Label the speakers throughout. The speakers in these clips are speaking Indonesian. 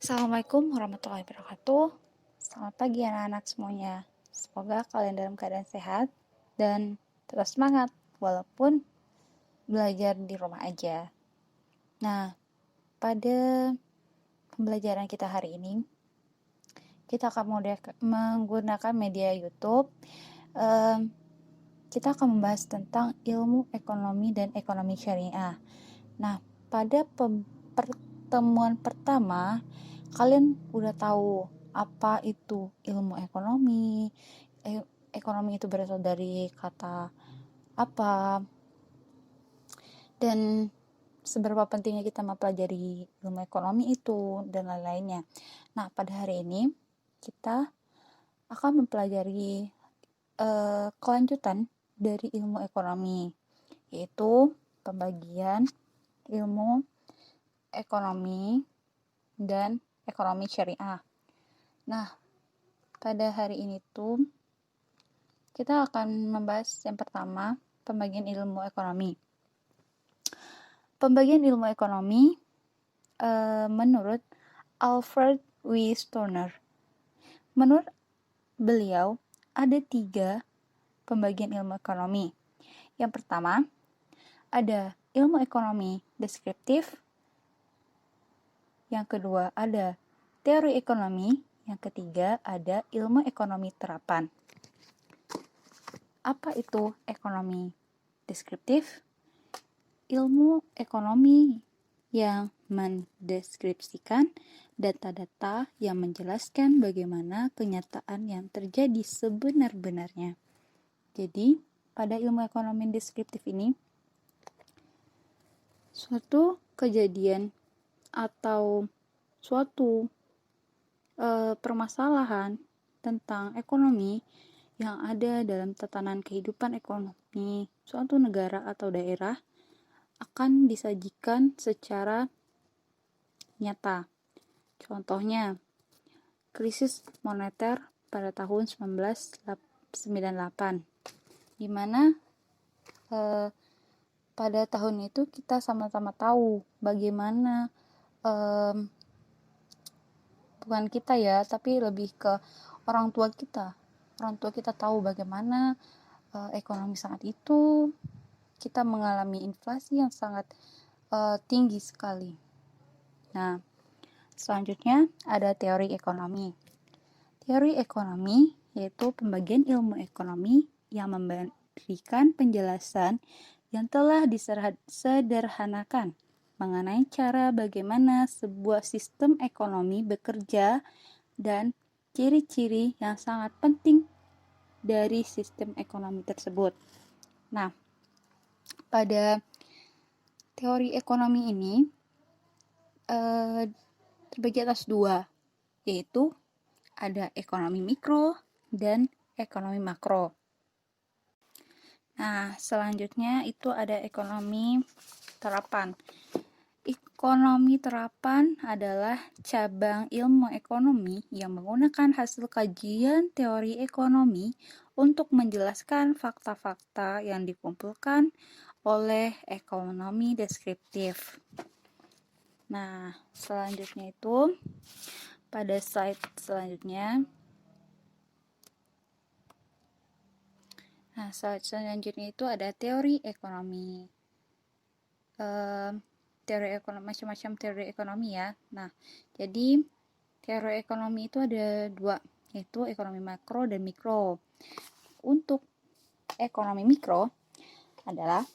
Speaker 1: Assalamualaikum warahmatullahi wabarakatuh. Selamat pagi anak-anak semuanya. Semoga kalian dalam keadaan sehat dan tetap semangat walaupun belajar di rumah aja. Nah, pada pembelajaran kita hari ini, kita akan menggunakan media YouTube. Kita akan membahas tentang ilmu ekonomi dan ekonomi syariah. Nah, pada pertemuan pertama, kalian udah tahu apa itu ilmu ekonomi. Ekonomi itu berasal dari kata apa, dan seberapa pentingnya kita mempelajari ilmu ekonomi itu, dan lain-lainnya. Nah, pada hari ini kita akan mempelajari kelanjutan dari ilmu ekonomi, yaitu pembagian ilmu ekonomi dan ekonomi syariah. Nah, pada hari ini tuh kita akan membahas yang pertama, pembagian ilmu ekonomi. Pembagian ilmu ekonomi menurut Alfred W. Stoner. Menurut beliau, ada 3 pembagian ilmu ekonomi. Yang pertama, ada ilmu ekonomi deskriptif. Yang kedua, ada teori ekonomi. Yang ketiga, ada ilmu ekonomi terapan. Apa itu ekonomi deskriptif? Ilmu ekonomi yang mendeskripsikan data-data yang menjelaskan bagaimana kenyataan yang terjadi sebenar-benarnya. Jadi, pada ilmu ekonomi deskriptif ini, suatu kejadian atau suatu permasalahan tentang ekonomi yang ada dalam tatanan kehidupan ekonomi suatu negara atau daerah akan disajikan secara nyata. Contohnya, krisis moneter pada tahun 1998, di mana pada tahun itu kita sama-sama tahu bagaimana bukan kita ya, tapi lebih ke orang tua kita. Orang tua kita tahu bagaimana ekonomi saat itu kita mengalami inflasi yang sangat tinggi sekali. Nah, selanjutnya ada teori ekonomi. Teori ekonomi yaitu pembagian ilmu ekonomi yang memberikan penjelasan yang telah disederhanakan mengenai cara bagaimana sebuah sistem ekonomi bekerja dan ciri-ciri yang sangat penting dari sistem ekonomi tersebut. Nah, pada teori ekonomi ini terbagi atas 2, yaitu ada ekonomi mikro dan ekonomi makro. Nah, selanjutnya itu ada ekonomi terapan. Ekonomi terapan adalah cabang ilmu ekonomi yang menggunakan hasil kajian teori ekonomi untuk menjelaskan fakta-fakta yang dikumpulkan oleh ekonomi deskriptif. Nah, selanjutnya itu pada slide selanjutnya. Nah, slide selanjutnya itu ada teori ekonomi. Teori ekonomi, macam-macam teori ekonomi ya. Nah, jadi teori ekonomi itu ada 2, yaitu ekonomi makro dan mikro. Untuk ekonomi mikro adalah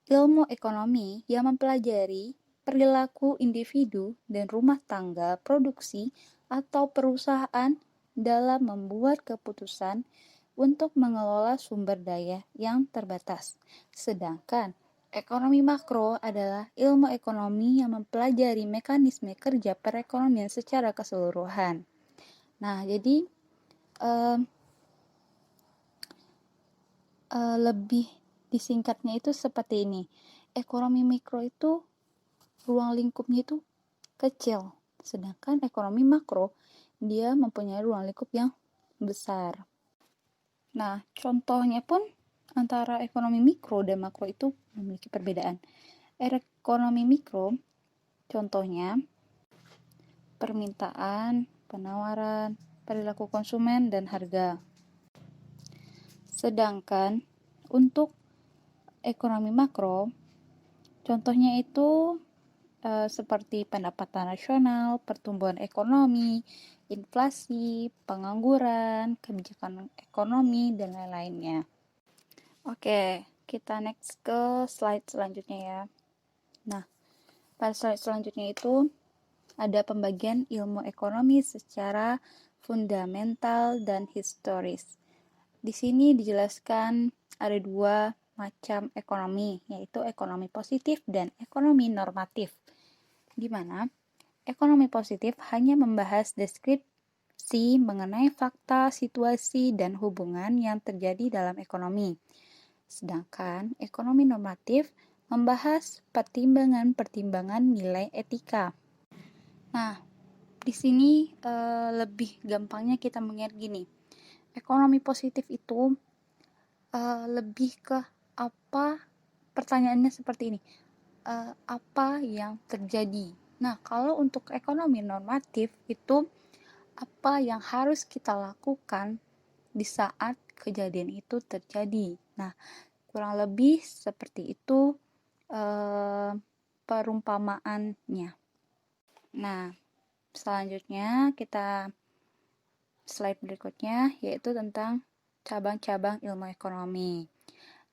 Speaker 1: ilmu ekonomi yang mempelajari perilaku individu dan rumah tangga produksi atau perusahaan dalam membuat keputusan untuk mengelola sumber daya yang terbatas. Sedangkan ekonomi makro adalah ilmu ekonomi yang mempelajari mekanisme kerja perekonomian secara keseluruhan. Nah, jadi lebih disingkatnya itu seperti ini. Ekonomi mikro itu ruang lingkupnya itu kecil, sedangkan ekonomi makro dia mempunyai ruang lingkup yang besar. Nah, contohnya pun antara ekonomi mikro dan makro itu memiliki perbedaan. Ekonomi mikro contohnya permintaan, penawaran, perilaku konsumen, dan harga. Sedangkan untuk ekonomi makro, contohnya itu seperti pendapatan nasional, pertumbuhan ekonomi, inflasi, pengangguran, kebijakan ekonomi, dan lain-lainnya. Oke, kita next ke slide selanjutnya ya. Nah, pada slide selanjutnya itu ada pembagian ilmu ekonomi secara fundamental dan historis. Di sini dijelaskan ada dua macam ekonomi, yaitu ekonomi positif dan ekonomi normatif. Di mana ekonomi positif hanya membahas deskripsi mengenai fakta, situasi, dan hubungan yang terjadi dalam ekonomi. Sedangkan ekonomi normatif membahas pertimbangan-pertimbangan nilai etika. Nah, di sini lebih gampangnya kita mengingat gini. Ekonomi positif itu lebih ke apa, pertanyaannya seperti ini, apa yang terjadi. Nah, kalau untuk ekonomi normatif itu apa yang harus kita lakukan di saat kejadian itu terjadi. Nah, kurang lebih seperti itu perumpamaannya. Nah, selanjutnya kita slide berikutnya yaitu tentang cabang-cabang ilmu ekonomi.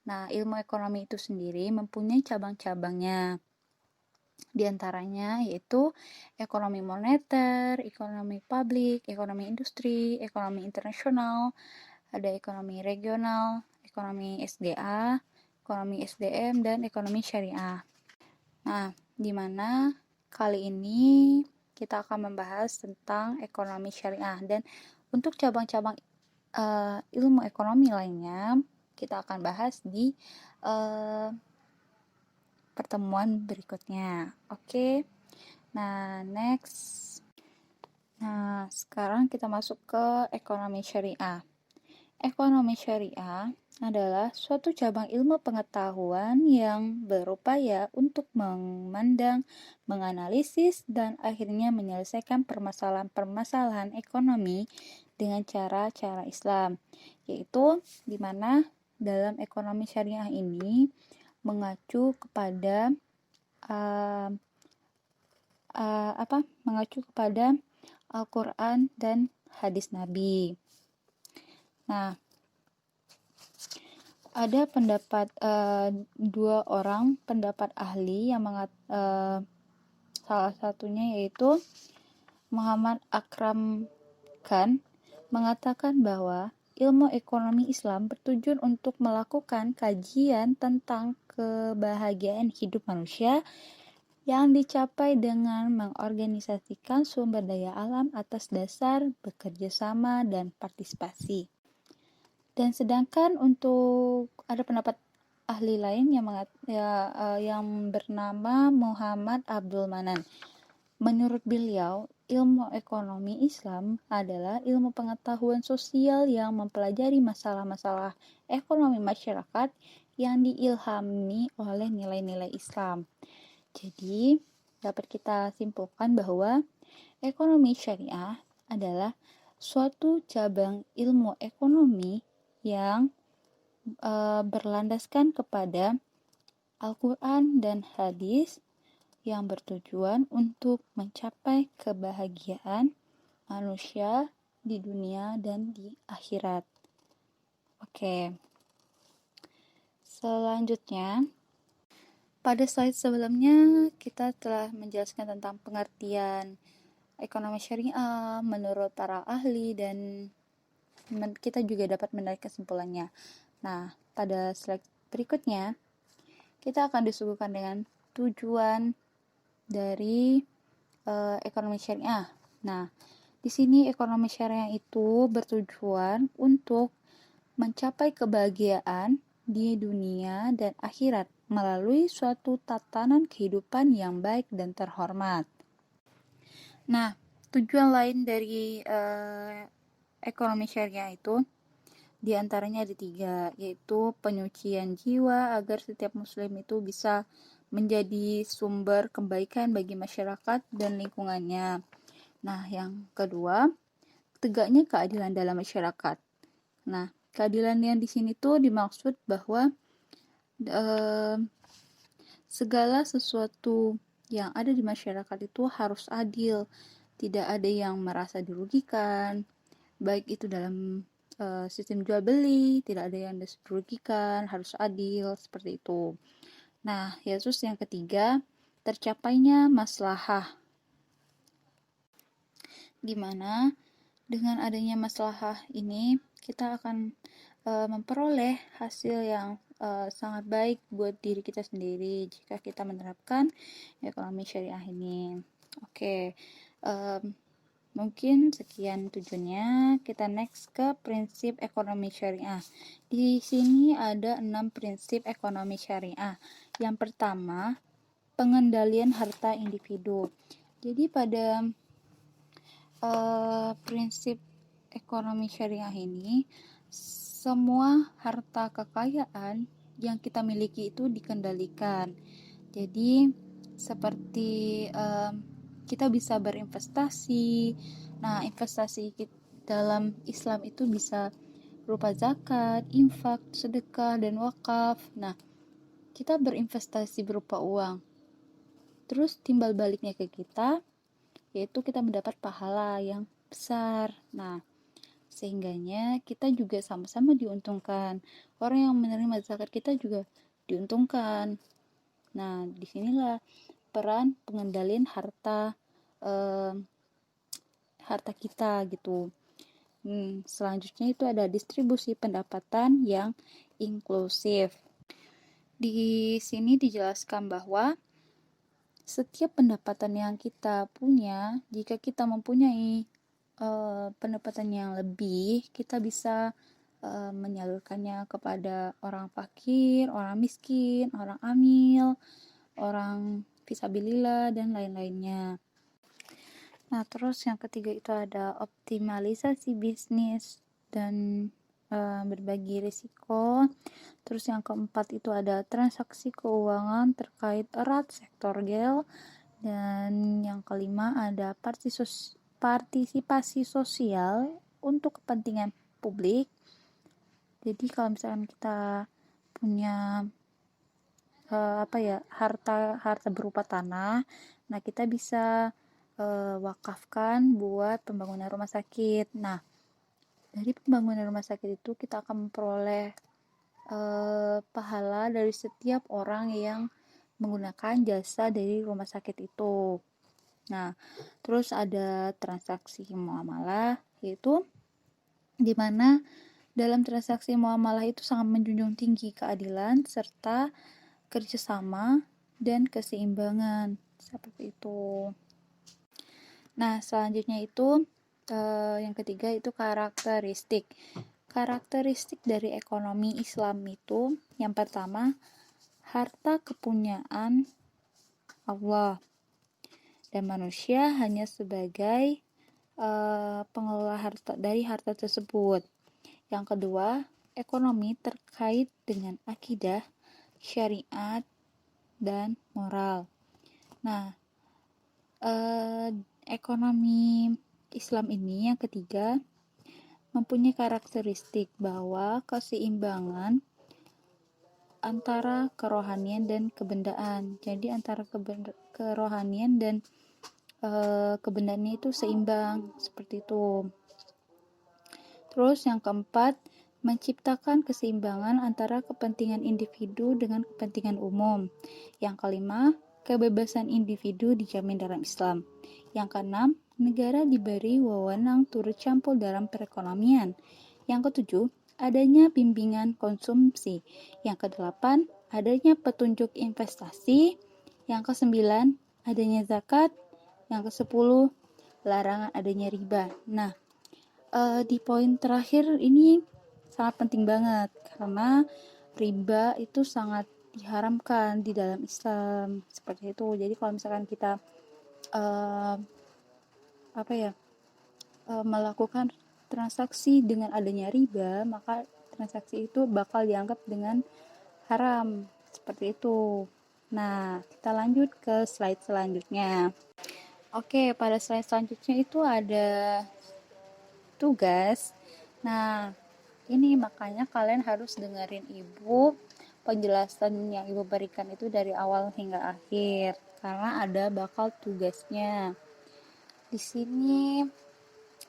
Speaker 1: Nah, ilmu ekonomi itu sendiri mempunyai cabang-cabangnya. Di antaranya yaitu ekonomi moneter, ekonomi publik, ekonomi industri, ekonomi internasional, ada ekonomi regional, ekonomi SDA, ekonomi SDM, dan ekonomi syariah. Nah, di mana kali ini kita akan membahas tentang ekonomi syariah, dan untuk cabang-cabang ilmu ekonomi lainnya kita akan bahas di pertemuan berikutnya. Oke. Nah, next. Nah, sekarang kita masuk ke ekonomi syariah. Ekonomi syariah adalah suatu cabang ilmu pengetahuan yang berupaya untuk memandang, menganalisis, dan akhirnya menyelesaikan permasalahan-permasalahan ekonomi dengan cara-cara Islam, yaitu di mana dalam ekonomi syariah ini mengacu kepada Al-Quran dan hadis Nabi. Nah, ada pendapat dua orang pendapat ahli yang salah satunya yaitu Muhammad Akram Khan mengatakan bahwa ilmu ekonomi Islam bertujuan untuk melakukan kajian tentang kebahagiaan hidup manusia yang dicapai dengan mengorganisasikan sumber daya alam atas dasar bekerja sama dan partisipasi. Dan sedangkan untuk ada pendapat ahli lain yang bernama Muhammad Abdul Manan. Menurut beliau, ilmu ekonomi Islam adalah ilmu pengetahuan sosial yang mempelajari masalah-masalah ekonomi masyarakat yang diilhami oleh nilai-nilai Islam. Jadi, dapat kita simpulkan bahwa ekonomi syariah adalah suatu cabang ilmu ekonomi yang berlandaskan kepada Al-Quran dan hadis yang bertujuan untuk mencapai kebahagiaan manusia di dunia dan di akhirat. Oke. Selanjutnya, pada slide sebelumnya kita telah menjelaskan tentang pengertian ekonomi syariah menurut para ahli dan kita juga dapat menarik kesimpulannya. Nah, pada slide berikutnya kita akan disuguhkan dengan tujuan dari ekonomi syariah. Nah, di sini ekonomi syariah itu bertujuan untuk mencapai kebahagiaan di dunia dan akhirat melalui suatu tatanan kehidupan yang baik dan terhormat. Nah, tujuan lain dari ekonomi syariah itu diantaranya ada 3, yaitu penyucian jiwa agar setiap muslim itu bisa menjadi sumber kebaikan bagi masyarakat dan lingkungannya. Nah, yang kedua, tegaknya keadilan dalam masyarakat. Nah, keadilan yang di sini tuh dimaksud bahwa segala sesuatu yang ada di masyarakat itu harus adil, tidak ada yang merasa dirugikan, baik itu dalam sistem jual beli, tidak ada yang dirugikan, harus adil, seperti itu. Nah, Yesus yang ketiga, tercapainya maslahah. Gimana dengan adanya maslahah ini kita akan memperoleh hasil yang sangat baik buat diri kita sendiri jika kita menerapkan ekonomi syariah ini. Oke, mungkin sekian tujuannya. Kita next ke prinsip ekonomi syariah. Di sini ada 6 prinsip ekonomi syariah. Yang pertama, pengendalian harta individu. Jadi pada prinsip ekonomi syariah ini, semua harta kekayaan yang kita miliki itu dikendalikan. Jadi seperti kita bisa berinvestasi. Nah, investasi dalam Islam itu bisa berupa zakat, infak, sedekah, dan wakaf. Nah, kita berinvestasi berupa uang. Terus timbal baliknya ke kita, yaitu kita mendapat pahala yang besar. Nah, sehingganya kita juga sama-sama diuntungkan. Orang yang menerima zakat kita juga diuntungkan. Nah, disinilah peran pengendalian harta kita gitu. Selanjutnya itu ada distribusi pendapatan yang inklusif. Di sini dijelaskan bahwa setiap pendapatan yang kita punya, jika kita mempunyai pendapatan yang lebih, kita bisa menyalurkannya kepada orang fakir, orang miskin, orang amil, orang fisabilillah, dan lain-lainnya. Nah, terus yang ketiga itu ada optimalisasi bisnis dan berbagi risiko. Terus yang keempat itu ada transaksi keuangan terkait erat sektor real. Dan yang kelima ada partisipasi sosial untuk kepentingan publik. Jadi kalau misalkan kita punya harta berupa tanah, nah kita bisa wakafkan buat pembangunan rumah sakit. Nah, dari pembangunan rumah sakit itu kita akan memperoleh pahala dari setiap orang yang menggunakan jasa dari rumah sakit itu. Nah, terus ada transaksi muamalah, yaitu di mana dalam transaksi muamalah itu sangat menjunjung tinggi keadilan serta kerjasama dan keseimbangan, seperti itu. Nah, selanjutnya itu yang ketiga itu karakteristik. Karakteristik dari ekonomi Islam itu yang pertama, harta kepunyaan Allah dan manusia hanya sebagai pengelola dari harta tersebut. Yang kedua, ekonomi terkait dengan akidah, syariat, dan moral. Nah, ekonomi Islam ini yang ketiga mempunyai karakteristik bahwa keseimbangan antara kerohanian dan kebendaan. Jadi antara kerohanian dan kebendaannya itu seimbang, seperti itu. Terus yang keempat, menciptakan keseimbangan antara kepentingan individu dengan kepentingan umum. Yang kelima, kebebasan individu dijamin dalam Islam. Yang keenam, negara diberi wewenang turut campur dalam perekonomian. Yang ketujuh, adanya bimbingan konsumsi. Yang kedelapan, adanya petunjuk investasi. Yang kesembilan, adanya zakat. Yang kesepuluh, larangan adanya riba. Nah, di poin terakhir ini sangat penting banget karena riba itu sangat diharamkan di dalam Islam, seperti itu. Jadi kalau misalkan kita melakukan transaksi dengan adanya riba, maka transaksi itu bakal dianggap dengan haram, seperti itu. Nah, kita lanjut ke slide selanjutnya. Oke, pada slide selanjutnya itu ada tugas. Nah, ini makanya kalian harus dengerin ibu, penjelasan yang ibu berikan itu dari awal hingga akhir, karena ada bakal tugasnya. Di sini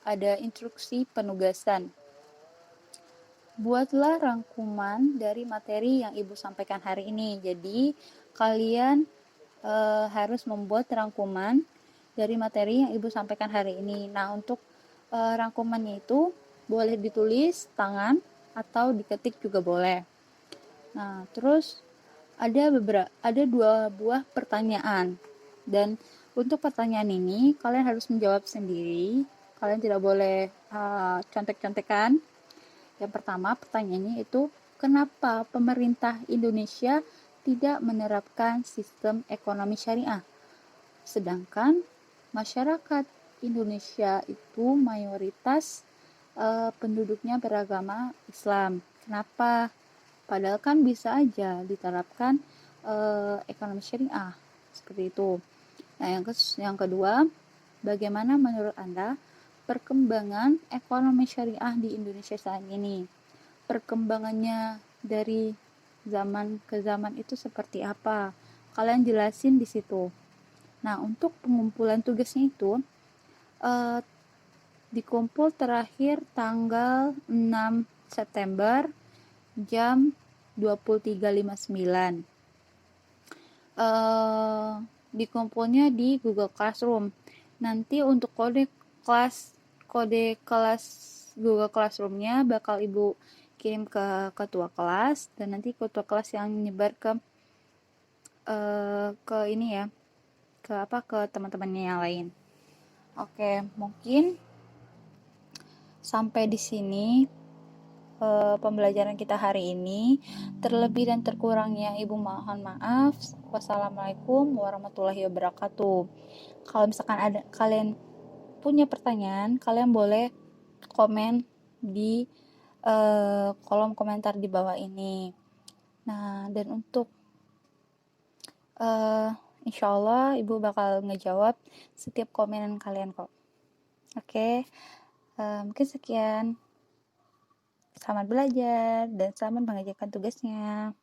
Speaker 1: ada instruksi penugasan. Buatlah rangkuman dari materi yang ibu sampaikan hari ini. Jadi, kalian harus membuat rangkuman dari materi yang ibu sampaikan hari ini. Nah, untuk rangkumannya itu boleh ditulis tangan atau diketik juga boleh. Nah, terus ada dua buah pertanyaan, dan untuk pertanyaan ini kalian harus menjawab sendiri. Kalian tidak boleh contek-contekan. Yang pertama pertanyaannya itu, kenapa pemerintah Indonesia tidak menerapkan sistem ekonomi syariah, sedangkan masyarakat Indonesia itu mayoritas penduduknya beragama Islam? Kenapa? Padahal kan bisa aja diterapkan ekonomi syariah seperti itu. Nah, yang kedua, bagaimana menurut Anda perkembangan ekonomi syariah di Indonesia saat ini? Perkembangannya dari zaman ke zaman itu seperti apa? Kalian jelasin di situ. Nah, untuk pengumpulan tugasnya itu dikumpul terakhir tanggal 6 September jam 23.59. Dikumpulnya di Google Classroom. Nanti untuk kode kelas Google Classroom-nya bakal ibu kirim ke ketua kelas, dan nanti ketua kelas yang nyebar ke ini ya, ke teman-temannya yang lain. Oke, mungkin sampai di sini pembelajaran kita hari ini. Terlebih dan terkurangnya ibu mohon maaf. Wassalamualaikum warahmatullahi wabarakatuh. Kalau misalkan kalian punya pertanyaan, kalian boleh komen di kolom komentar di bawah ini. Nah, dan untuk insya Allah ibu bakal ngejawab setiap komenan kalian kok. Oke, mungkin sekian. Selamat belajar dan selamat mengerjakan tugasnya.